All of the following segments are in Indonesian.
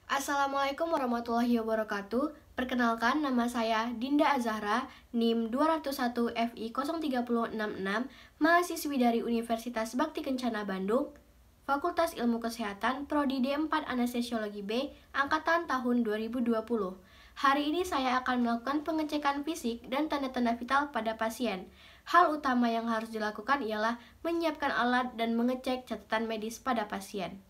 Assalamualaikum warahmatullahi wabarakatuh. Perkenalkan, nama saya Dinda Azahra, NIM 201 FI 03066, mahasiswi dari Universitas Bakti Kencana Bandung, Fakultas Ilmu Kesehatan, Prodi D4 Anestesiologi B, angkatan tahun 2020. Hari ini saya akan melakukan pengecekan fisik dan tanda-tanda vital pada pasien. Hal utama yang harus dilakukan ialah menyiapkan alat dan mengecek catatan medis pada pasien.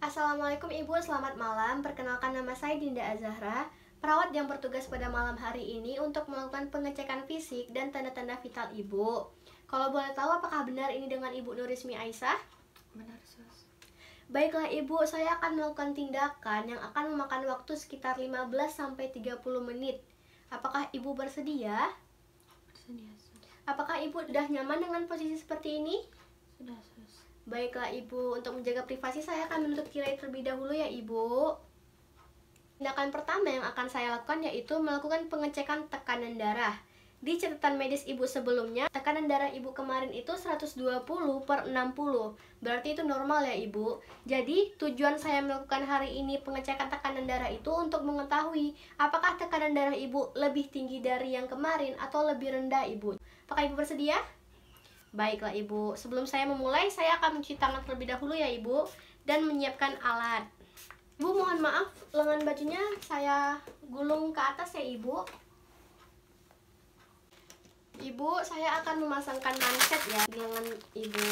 Assalamualaikum Ibu, selamat malam. Perkenalkan, nama saya Dinda Azahra, perawat yang bertugas pada malam hari ini untuk melakukan pengecekan fisik dan tanda-tanda vital Ibu. Kalau boleh tahu, apakah benar ini dengan Ibu Nurismi Aisyah? Benar, Sus. Baiklah Ibu, saya akan melakukan tindakan yang akan memakan waktu sekitar 15-30 menit. Apakah Ibu bersedia? Bersedia, Sus. Apakah Ibu sudah nyaman dengan posisi seperti ini? Sudah, Sus. Baiklah Ibu, untuk menjaga privasi saya akan menutup tirai terlebih dahulu ya Ibu. Tindakan pertama yang akan saya lakukan yaitu melakukan pengecekan tekanan darah. Di catatan medis Ibu sebelumnya, tekanan darah Ibu kemarin itu 120/60. Berarti itu normal ya Ibu. Jadi tujuan saya melakukan hari ini pengecekan tekanan darah itu untuk mengetahui apakah tekanan darah Ibu lebih tinggi dari yang kemarin atau lebih rendah Ibu. Apakah Ibu bersedia? Baiklah Ibu, sebelum saya memulai, saya akan mencuci tangan terlebih dahulu ya Ibu, dan menyiapkan alat. Ibu, mohon maaf, lengan bajunya saya gulung ke atas ya Ibu. Ibu, saya akan memasangkan manset ya di lengan Ibu.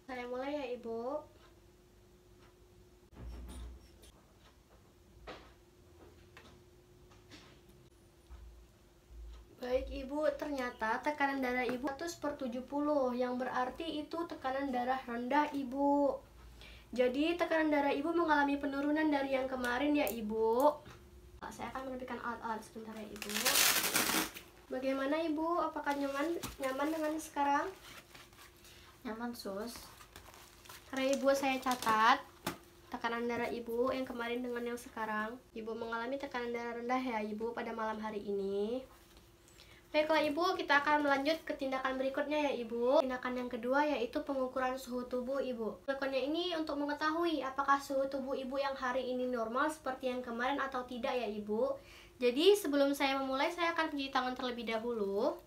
Saya mulai ya Ibu. Baik Ibu, ternyata tekanan darah Ibu 100/70, yang berarti itu tekanan darah rendah Ibu. Jadi tekanan darah Ibu mengalami penurunan dari yang kemarin ya Ibu. Saya akan menepikan alat-alat sebentar ya Ibu. Bagaimana Ibu? Apakah nyaman dengan sekarang? Nyaman, Sus. Karena Ibu saya catat tekanan darah Ibu yang kemarin dengan yang sekarang. Ibu mengalami tekanan darah rendah ya Ibu pada malam hari ini. Baiklah Ibu, kita akan melanjut ke tindakan berikutnya ya Ibu. Tindakan yang kedua yaitu pengukuran suhu tubuh Ibu. Tindakannya ini untuk mengetahui apakah suhu tubuh Ibu yang hari ini normal seperti yang kemarin atau tidak ya Ibu. Jadi sebelum saya memulai, saya akan mencuci tangan terlebih dahulu.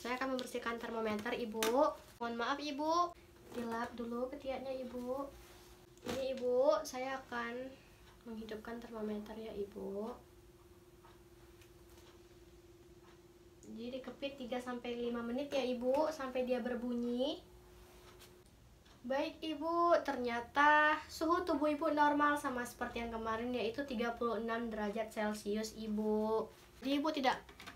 Saya akan membersihkan termometer Ibu. Mohon maaf Ibu, dilap dulu ketiaknya Ibu. Ini Ibu, saya akan menghidupkan termometer ya Ibu. Jadi dikepit 3-5 menit ya Ibu, sampai dia berbunyi. Baik Ibu, ternyata suhu tubuh Ibu normal sama seperti yang kemarin, yaitu 36 derajat Celcius Ibu. Jadi Ibu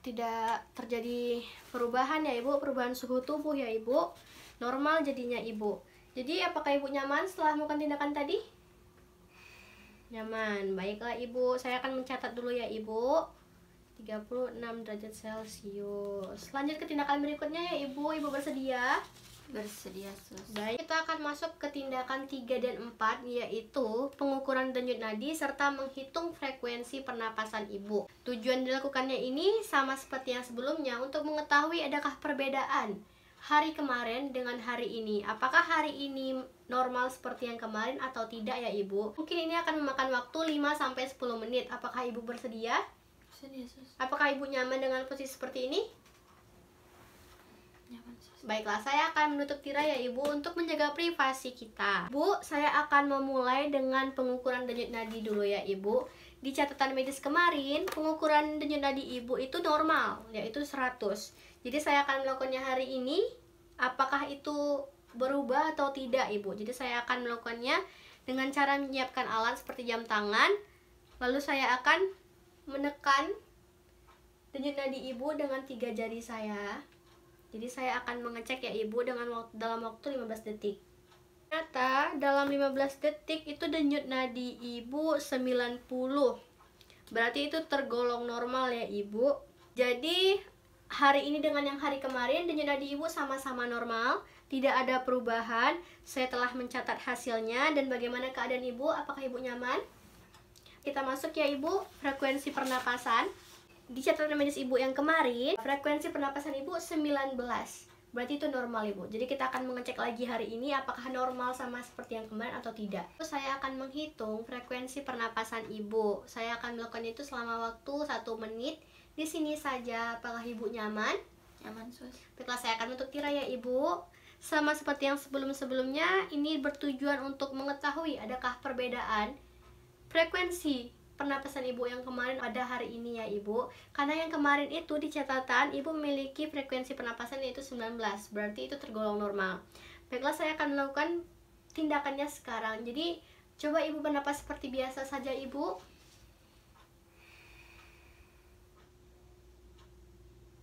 tidak terjadi perubahan ya Ibu, perubahan suhu tubuh ya Ibu. Normal jadinya Ibu. Jadi apakah Ibu nyaman setelah melakukan tindakan tadi? Nyaman. Baiklah Ibu, saya akan mencatat dulu ya Ibu. 36 derajat Celcius. Lanjut ke tindakan berikutnya ya Ibu. Ibu bersedia? Bersedia, Sus. Baik, kita akan masuk ke tindakan 3 dan 4, yaitu pengukuran denyut nadi serta menghitung frekuensi pernapasan Ibu. Tujuan dilakukannya ini sama seperti yang sebelumnya, untuk mengetahui adakah perbedaan hari kemarin dengan hari ini. Apakah hari ini normal seperti yang kemarin atau tidak ya Ibu? Mungkin ini akan memakan waktu 5-10 menit. Apakah Ibu bersedia? Bersedia, Sus. Apakah Ibu nyaman dengan posisi seperti ini? Nyaman, Sus. Baiklah, saya akan menutup tirai ya Ibu untuk menjaga privasi kita. Bu, saya akan memulai dengan pengukuran denyut nadi dulu ya Ibu. Di catatan medis kemarin, pengukuran denyut nadi Ibu itu normal, yaitu 100. Jadi saya akan melakukannya hari ini. Apakah itu berubah atau tidak Ibu? Jadi saya akan melakukannya dengan cara menyiapkan alat seperti jam tangan. Lalu saya akan menekan denyut nadi Ibu dengan 3 jari saya. Jadi saya akan mengecek ya Ibu dalam waktu 15 detik. Ternyata dalam 15 detik itu denyut nadi Ibu 90. Berarti itu tergolong normal ya Ibu. Jadi hari ini dengan yang hari kemarin denyut nadi Ibu sama-sama normal. tidak ada perubahan. Saya telah mencatat hasilnya. Dan bagaimana keadaan Ibu? Apakah Ibu nyaman? Kita masuk ya Ibu, frekuensi pernapasan. Di catatan medis Ibu yang kemarin, frekuensi pernapasan Ibu 19. Berarti itu normal Ibu. Jadi kita akan mengecek lagi hari ini apakah normal sama seperti yang kemarin atau tidak. Saya akan menghitung frekuensi pernapasan Ibu. Saya akan melakukan itu selama waktu 1 menit. Di sini saja. Apakah Ibu nyaman? Nyaman, Sus. Baiklah, saya akan tutup tirai ya Ibu. Sama seperti yang sebelum-sebelumnya, ini bertujuan untuk mengetahui adakah perbedaan frekuensi pernapasan Ibu yang kemarin pada hari ini ya Ibu. Karena yang kemarin itu di catatan Ibu memiliki frekuensi pernapasan yaitu 19. Berarti itu tergolong normal. Baiklah, saya akan melakukan tindakannya sekarang. Jadi coba Ibu bernapas seperti biasa saja Ibu.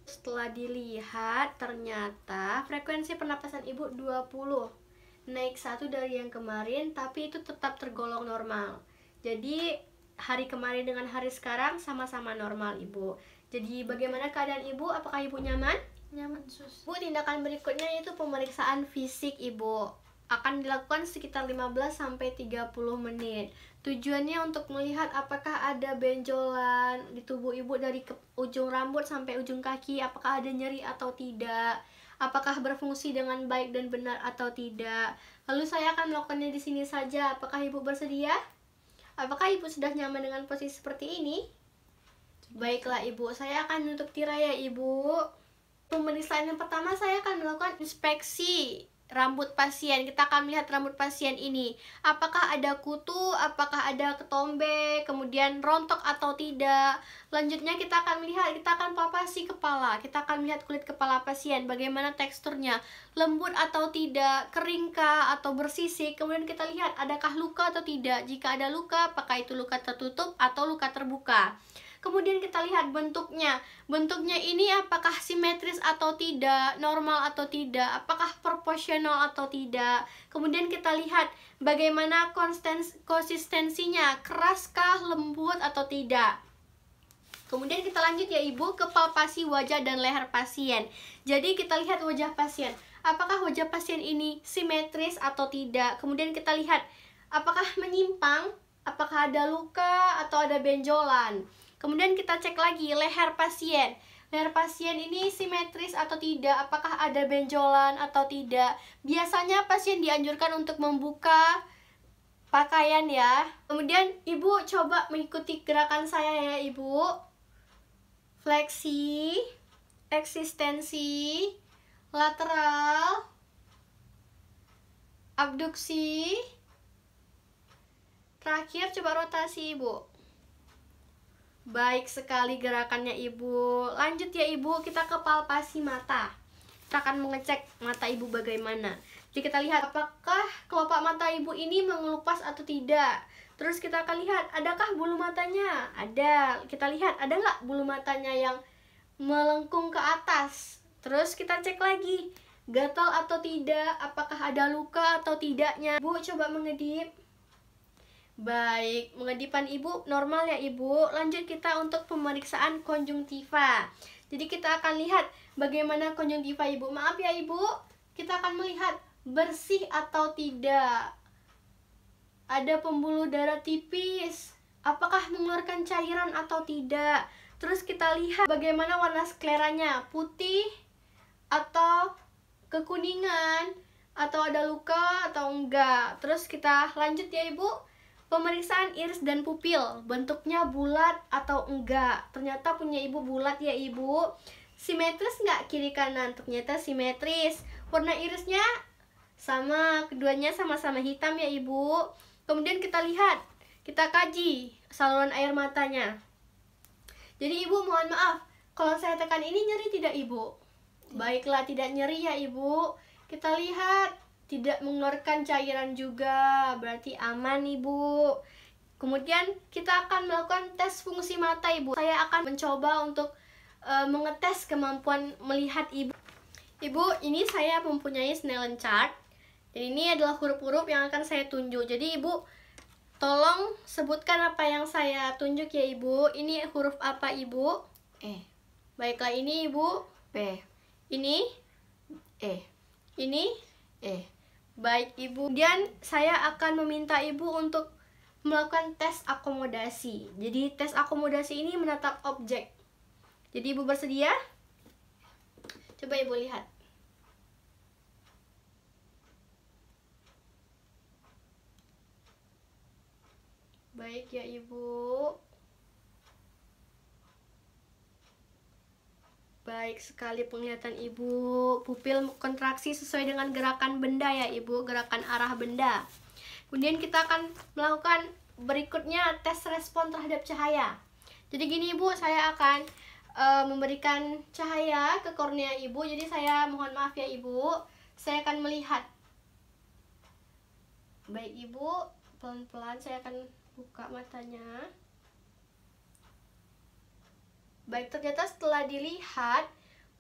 Setelah dilihat ternyata frekuensi pernapasan Ibu 20. Naik 1 dari yang kemarin, tapi itu tetap tergolong normal. Jadi hari kemarin dengan hari sekarang sama-sama normal Ibu. Jadi bagaimana keadaan Ibu? Apakah Ibu nyaman? Nyaman, Sus. Bu, tindakan berikutnya yaitu pemeriksaan fisik Ibu. Akan dilakukan sekitar 15-30 menit. Tujuannya untuk melihat apakah ada benjolan di tubuh Ibu dari ujung rambut sampai ujung kaki, apakah ada nyeri atau tidak, apakah berfungsi dengan baik dan benar atau tidak. Lalu saya akan melakukannya di sini saja. Apakah Ibu bersedia? Apakah Ibu sudah nyaman dengan posisi seperti ini? Baiklah Ibu, saya akan menutup tirai ya Ibu. Pemeriksaan yang pertama saya akan melakukan inspeksi rambut pasien. Kita akan melihat rambut pasien ini. Apakah ada kutu, apakah ada ketombe, kemudian rontok atau tidak. Lanjutnya kita akan melihat, kita akan palpasi kepala. Kita akan melihat kulit kepala pasien, bagaimana teksturnya, lembut atau tidak, keringkah atau bersisik. Kemudian kita lihat adakah luka atau tidak. Jika ada luka, apakah itu luka tertutup atau luka terbuka. Kemudian kita lihat bentuknya. Bentuknya ini apakah simetris atau tidak, normal atau tidak, apakah proporsional atau tidak. Kemudian kita lihat bagaimana konsistensinya, keraskah, lembut atau tidak. Kemudian kita lanjut ya Ibu ke palpasi wajah dan leher pasien. Jadi kita lihat wajah pasien. Apakah wajah pasien ini simetris atau tidak. Kemudian kita lihat apakah menyimpang, apakah ada luka atau ada benjolan. Kemudian kita cek lagi leher pasien. Leher pasien ini simetris atau tidak, apakah ada benjolan atau tidak. Biasanya pasien dianjurkan untuk membuka pakaian ya. Kemudian Ibu coba mengikuti gerakan saya ya Ibu. Fleksi, eksistensi, lateral, abduksi. Terakhir coba rotasi Ibu. Baik sekali gerakannya Ibu. Lanjut ya Ibu, kita ke palpasi mata. Kita akan mengecek mata Ibu bagaimana. Jadi kita lihat apakah kelopak mata Ibu ini mengelupas atau tidak. Terus kita akan lihat adakah bulu matanya. Ada. Kita lihat ada nggak bulu matanya yang melengkung ke atas. Terus kita cek lagi gatal atau tidak, apakah ada luka atau tidaknya. Bu, coba mengedip. Baik, mengedipan Ibu normal ya Ibu. Lanjut kita untuk pemeriksaan konjungtiva. Jadi kita akan lihat bagaimana konjungtiva Ibu. Maaf ya Ibu, kita akan melihat bersih atau tidak. Ada pembuluh darah tipis, apakah mengeluarkan cairan atau tidak. Terus kita lihat bagaimana warna skleranya, putih atau kekuningan, atau ada luka atau enggak. Terus kita lanjut ya Ibu. Pemeriksaan iris dan pupil, bentuknya bulat atau enggak. Ternyata punya Ibu bulat ya Ibu. Simetris enggak kiri kanan? Ternyata simetris. Warna irisnya sama, keduanya sama-sama hitam ya Ibu. Kemudian kita lihat, kita kaji saluran air matanya. Jadi Ibu mohon maaf, kalau saya tekan ini nyeri tidak Ibu? Baiklah, tidak nyeri ya Ibu. Kita lihat tidak mengeluarkan cairan juga, berarti aman Ibu. Kemudian kita akan melakukan tes fungsi mata Ibu. Saya akan mencoba untuk mengetes kemampuan melihat Ibu. Ibu, ini saya mempunyai Snellen chart. Dan ini adalah huruf-huruf yang akan saya tunjuk. Jadi Ibu, tolong sebutkan apa yang saya tunjuk ya Ibu. Ini huruf apa Ibu? E. Baiklah, ini Ibu. B. Ini? E. Ini? Baik Ibu. Kemudian saya akan meminta Ibu untuk melakukan tes akomodasi. Jadi tes akomodasi ini menatap objek. Jadi Ibu bersedia? Coba Ibu lihat. Baik ya Ibu. Baik sekali penglihatan Ibu. Pupil kontraksi sesuai dengan gerakan benda ya Ibu, gerakan arah benda. Kemudian kita akan melakukan berikutnya tes respon terhadap cahaya. Jadi gini Ibu, saya akan memberikan cahaya ke kornea Ibu. Jadi saya mohon maaf ya Ibu, saya akan melihat. Baik Ibu, pelan-pelan saya akan buka matanya. Baik, ternyata setelah dilihat,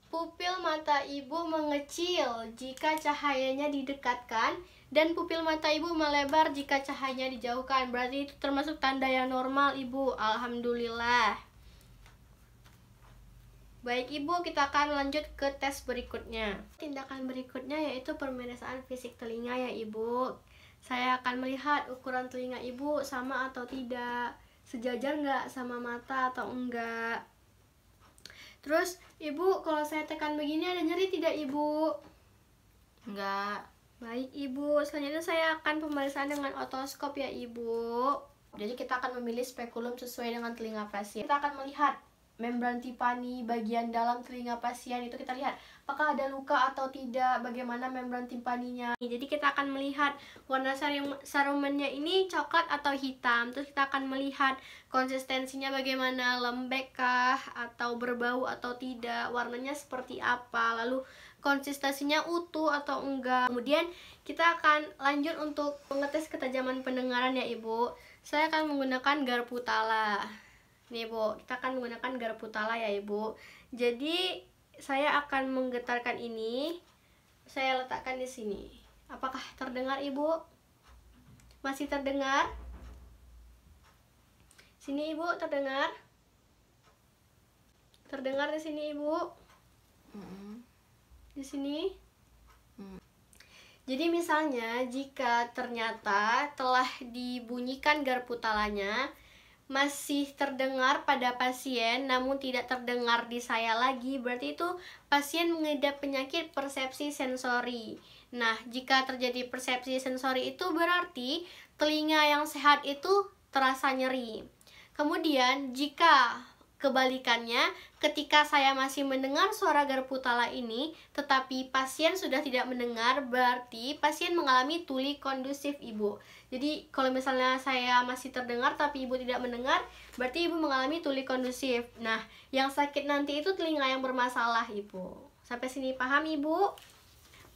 pupil mata Ibu mengecil jika cahayanya didekatkan dan pupil mata Ibu melebar jika cahayanya dijauhkan. Berarti itu termasuk tanda yang normal Ibu. Alhamdulillah. Baik Ibu, kita akan lanjut ke tes berikutnya. Tindakan berikutnya yaitu pemeriksaan fisik telinga ya Ibu. Saya akan melihat ukuran telinga Ibu sama atau tidak, sejajar nggak sama mata atau enggak. Terus Ibu, kalau saya tekan begini ada nyeri tidak Ibu? Enggak. Baik Ibu, selanjutnya saya akan pemeriksaan dengan otoskop ya Ibu. Jadi kita akan memilih spekulum sesuai dengan telinga pasien. Kita akan melihat membran timpani bagian dalam telinga pasien, itu kita lihat apakah ada luka atau tidak, bagaimana membran timpaninya. Jadi kita akan melihat warna sarumennya ini coklat atau hitam. Terus kita akan melihat konsistensinya bagaimana, lembek kah atau berbau atau tidak, warnanya seperti apa, lalu konsistensinya utuh atau enggak. Kemudian kita akan lanjut untuk mengetes ketajaman pendengaran ya Ibu. Saya akan menggunakan garpu tala. Nih Bu, kita akan menggunakan garpu tala ya Ibu. Jadi saya akan menggetarkan ini, saya letakkan di sini. Apakah terdengar Ibu? Masih terdengar? Sini Ibu, terdengar? Terdengar di sini Ibu? Di sini? Jadi misalnya jika ternyata telah dibunyikan garpu talanya, masih terdengar pada pasien namun tidak terdengar di saya lagi, berarti itu pasien mengidap penyakit persepsi sensori. Nah, jika terjadi persepsi sensori itu berarti telinga yang sehat itu terasa nyeri. Kemudian jika kebalikannya, ketika saya masih mendengar suara garpu tala ini, tetapi pasien sudah tidak mendengar, berarti pasien mengalami tuli kondusif Ibu. Jadi kalau misalnya saya masih terdengar tapi Ibu tidak mendengar, berarti Ibu mengalami tuli kondusif. Nah, yang sakit nanti itu telinga yang bermasalah Ibu. Sampai sini paham Ibu?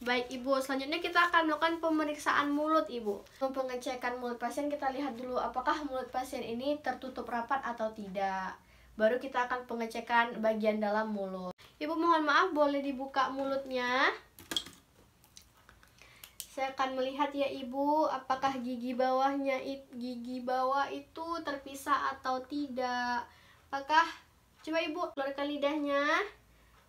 Baik Ibu, selanjutnya kita akan melakukan pemeriksaan mulut Ibu. Pengecekan mulut pasien, kita lihat dulu apakah mulut pasien ini tertutup rapat atau tidak. Baru kita akan pengecekan bagian dalam mulut. Ibu mohon maaf, boleh dibuka mulutnya. Saya akan melihat ya Ibu, apakah gigi bawah itu terpisah atau tidak. Apakah, coba Ibu keluarkan lidahnya.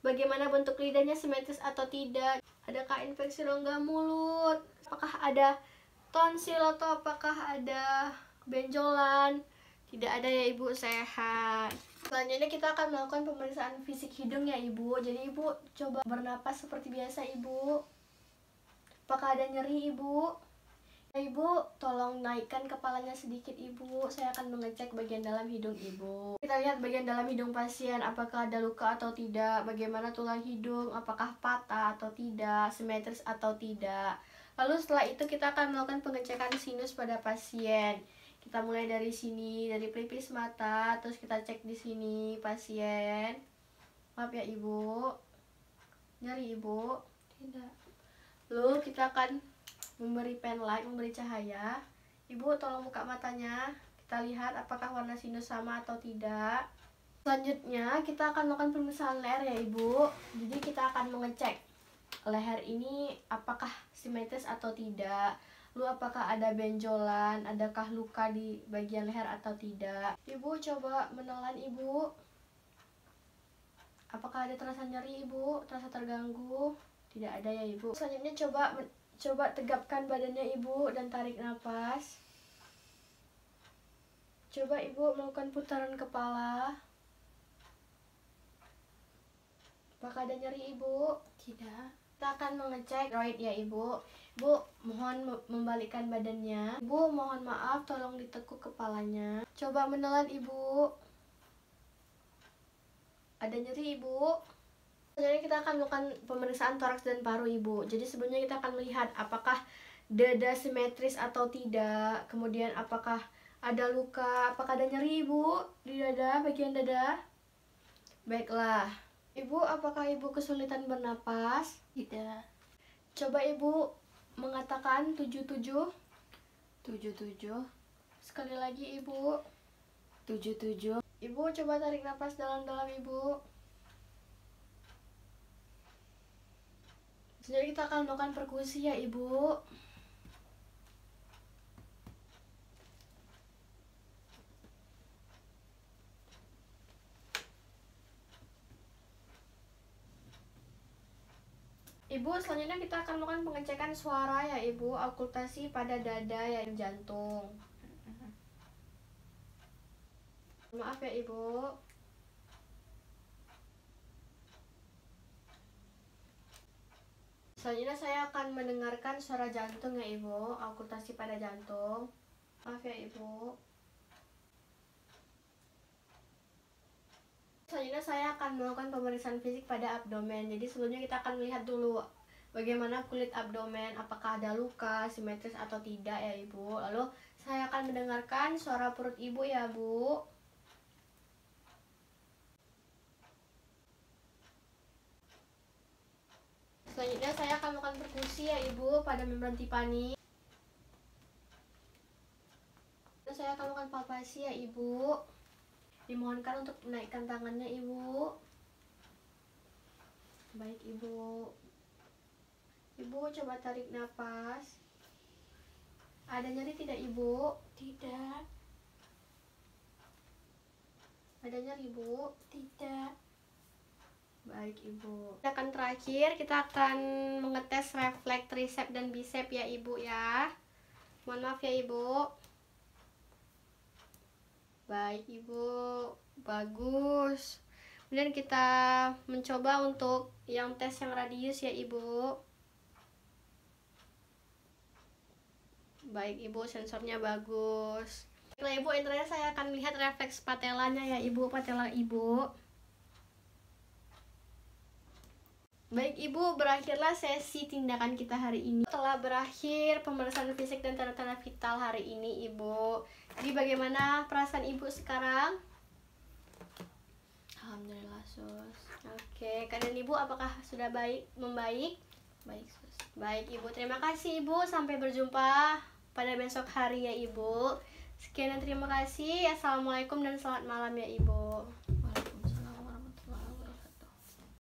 Bagaimana bentuk lidahnya, simetris atau tidak. Adakah infeksi rongga mulut? Apakah ada tonsil atau apakah ada benjolan? Tidak ada ya Ibu, sehat. Selanjutnya kita akan melakukan pemeriksaan fisik hidung ya Ibu. Jadi Ibu coba bernapas seperti biasa Ibu. Apakah ada nyeri Ibu? Ibu tolong naikkan kepalanya sedikit Ibu. Saya akan mengecek bagian dalam hidung Ibu. Kita lihat bagian dalam hidung pasien, apakah ada luka atau tidak. Bagaimana tulang hidung, apakah patah atau tidak, simetris atau tidak. Lalu setelah itu kita akan melakukan pengecekan sinus pada pasien. Kita mulai dari sini, dari pelipis mata, terus kita cek di sini pasien. Maaf ya Ibu, nyeri Ibu? Tidak. Lalu kita akan memberi pen light, memberi cahaya. Ibu tolong buka matanya. Kita lihat apakah warna sinus sama atau tidak. Selanjutnya kita akan melakukan pemeriksaan leher ya Ibu. Jadi kita akan mengecek leher ini apakah simetris atau tidak. Lalu apakah ada benjolan, adakah luka di bagian leher atau tidak. Ibu coba menelan Ibu. Apakah ada terasa nyeri Ibu, terasa terganggu? Tidak ada ya Ibu. Selanjutnya coba Coba tegapkan badannya ibu dan tarik nafas. Coba ibu melakukan putaran kepala. Apakah ada nyeri ibu? Tidak. Kita akan mengecek tiroid ya ibu. Ibu mohon membalikkan badannya. Ibu mohon maaf, tolong ditekuk kepalanya. Coba menelan ibu. Ada nyeri ibu? Jadi kita akan melakukan pemeriksaan toraks dan paru ibu. Jadi sebelumnya kita akan melihat apakah dada simetris atau tidak. Kemudian apakah ada luka, apakah ada nyeri ibu di dada, bagian dada? Baiklah. Ibu, apakah ibu kesulitan bernapas? Tidak. Coba ibu mengatakan 77. 77. Sekali lagi ibu. 77. Ibu coba tarik nafas dalam-dalam ibu. Jadi kita akan melakukan perkusi ya ibu. Ibu, selanjutnya kita akan melakukan pengecekan suara ya ibu, okultasi pada dada ya jantung. Maaf ya ibu. Selanjutnya saya akan mendengarkan suara jantung ya ibu, okultasi pada jantung. Maaf ya ibu. Selanjutnya saya akan melakukan pemeriksaan fisik pada abdomen. Jadi sebelumnya kita akan melihat dulu bagaimana kulit abdomen, apakah ada luka, simetris atau tidak ya ibu. Lalu saya akan mendengarkan suara perut ibu ya bu. Selanjutnya saya akan melakukan perkusi ya ibu pada membran tipani. Saya akan melakukan palpasi ya ibu. Dimohonkan untuk menaikkan tangannya ibu. Baik ibu. Ibu coba tarik nafas. Ada nyeri tidak ibu? Tidak. Ada nyeri ibu? Tidak. Baik ibu. Akan terakhir kita akan mengetes refleks tricep dan bicep ya ibu ya. Mohon maaf ya ibu. Baik ibu, bagus. Kemudian kita mencoba untuk yang tes yang radius ya ibu. Baik ibu, sensornya bagus. Baiklah ibu, intinya saya akan melihat refleks patelanya ya ibu, patela ibu. Baik ibu, berakhirlah sesi tindakan kita hari ini. Telah berakhir pemeriksaan fisik dan tanda-tanda vital hari ini ibu. Jadi bagaimana perasaan ibu sekarang? Alhamdulillah sus. Oke, keadaan ibu apakah sudah membaik? Baik sus. Baik ibu, terima kasih ibu. Sampai berjumpa pada besok hari ya ibu. Sekian dan terima kasih. Assalamualaikum dan selamat malam ya ibu.